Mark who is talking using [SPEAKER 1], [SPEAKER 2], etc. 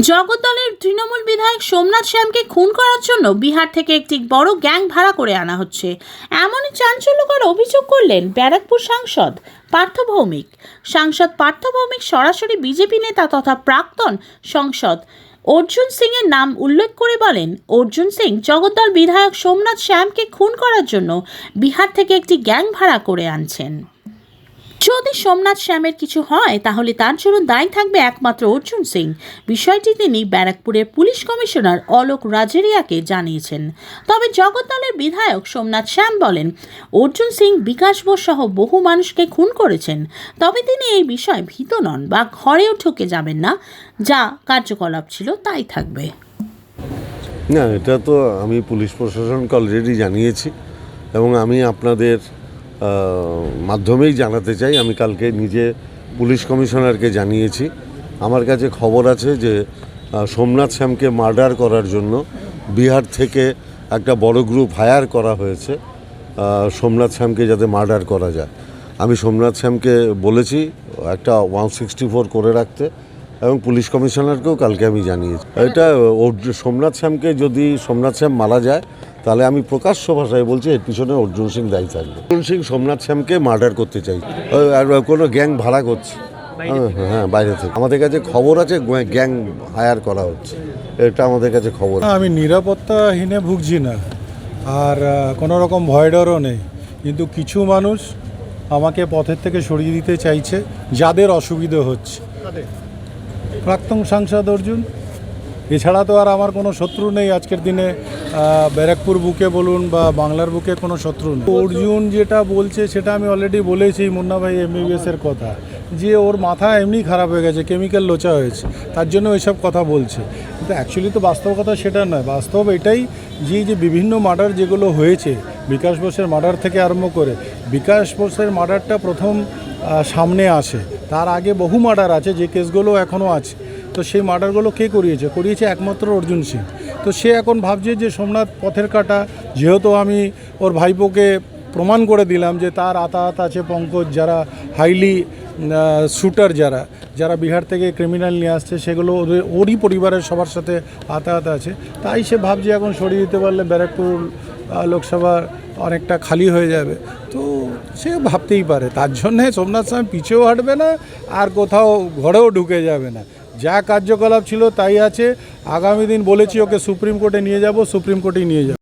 [SPEAKER 1] জগদ্দলের তৃণমূল বিধায়ক সোমনাথ শ্যামকে খুন করার জন্য বিহার থেকে একটি বড় গ্যাং ভাড়া করে আনা হচ্ছে, এমনই চাঞ্চল্যকর অভিযোগ করলেন ব্যারাকপুর সাংসদ পার্থ ভৌমিক। সাংসদ পার্থ ভৌমিক সরাসরি বিজেপি নেতা তথা প্রাক্তন সাংসদ অর্জুন সিং এর নাম উল্লেখ করে বলেন, অর্জুন সিং জগদ্দল বিধায়ক সোমনাথ শ্যামকে খুন করার জন্য বিহার থেকে একটি গ্যাং ভাড়া করে আনছেন। যদি সোমনাথ শ্যামের কিছু হয় তাহলে তার জন্য দায়ী থাকবে একমাত্র অর্জুন সিং। বিষয়টি তিনি ব্যারাকপুরের পুলিশ কমিশনার অলোক রাজেরিয়াকে জানিয়েছেন। তবে জগদ্দলের বিধায়ক সোমনাথ শ্যাম বলেন, অর্জুন সিং বিকাশ বোস সহ বহু মানুষকে খুন করেছেন। তবে তিনি এই বিষয়ে ভীত নন বা ঘরেও ঢুকে যাবেন না, যা কার্যকলাপ ছিল তাই থাকবে।
[SPEAKER 2] না, এটা তো আমি পুলিশ প্রশাসনকে অলরেডি জানিয়েছি এবং আমি আপনাদের মাধ্যমেই জানাতে চাই, আমি কালকে নিজে পুলিশ কমিশনারকে জানিয়েছি। আমার কাছে খবর আছে যে সোমনাথ শ্যামকে মার্ডার করার জন্য বিহার থেকে একটা বড় গ্রুপ হায়ার করা হয়েছে সোমনাথ শ্যামকে যাতে মার্ডার করা যায়। আমি সোমনাথ শ্যামকে বলেছি একটা 164 করে রাখতে এবং পুলিশ কমিশনারকেও কালকে আমি জানিয়েছি। এটা সোমনাথ শ্যামকে যদি সোমনাথ শ্যাম মারা যায় তাহলে আমি প্রকাশ্য ভাষায় বলছি এর পিছনে অর্জুন সিং দায়ী থাকবে। অর্জুন সিং সোমনাথ শ্যামকে মার্ডার করতে চাই, আর কোনো গ্যাং ভাড়া করছে। হ্যাঁ, বাইরে থেকে আমাদের কাছে খবর আছে গ্যাং হায়ার করা হচ্ছে, এটা আমাদের কাছে খবর।
[SPEAKER 3] আমি নিরাপত্তাহীনে ভুগছি না, আর কোনো রকম ভয় ডরও নেই, কিন্তু কিছু মানুষ আমাকে পথের থেকে সরিয়ে দিতে চাইছে যাদের অসুবিধা হচ্ছে। প্রাক্তন সাংসদ অর্জুন, এছাড়া তো আর আমার কোনো শত্রু নেই আজকের দিনে। ব্যারাকপুর বুকে বলুন বা বাংলার বুকে কোনো শত্রু নেই। অর্জুন যেটা বলছে সেটা আমি অলরেডি বলেছি মুন্না ভাই MBBS-এর কথা, যে ওর মাথা এমনি খারাপ হয়ে গেছে, কেমিক্যাল লোচা হয়েছে, তার জন্য ওইসব কথা বলছে। কিন্তু অ্যাকচুয়ালি তো বাস্তব কথা সেটা নয়। বাস্তব এটাই যে বিভিন্ন মার্ডার যেগুলো হয়েছে, বিকাশ বোসের মার্ডার থেকে আরম্ভ করে, বিকাশ বোসের মার্ডারটা প্রথম সামনে আসে, তার আগে বহু মার্ডার আছে যে কেসগুলো এখনও আছে। তো সেই মার্ডারগুলো কে করিয়েছে একমাত্র অর্জুন সিং। তো সে এখন ভাবছে যে সোমনাথ পথের কাটা, যেহেতু আমি ওর ভাইপোকে প্রমাণ করে দিলাম যে তার আতাহাত আছে পঙ্কজ, যারা হাইলি শুটার, যারা বিহার থেকে ক্রিমিনাল নিয়ে আসছে, সেগুলো ওরই পরিবারের সবার সাথে আতাহাত আছে। তাই সে ভাবছে এখন সরিয়ে দিতে পারলে ব্যারাকপুর লোকসভার অনেকটা খালি হয়ে যাবে। তো সে ভাবতেই পারে, তার জন্যে সোমনাথ শ্যাম পিছেও হাঁটবে না আর কোথাও ঘরেও ঢুকে যাবে না। যা কার্যকলাপ ছিল তাই আছে। আগামী দিন বলেছি ওকে সুপ্রিম কোর্টে নিয়ে যাব, সুপ্রিম কোর্টেই নিয়ে যাব।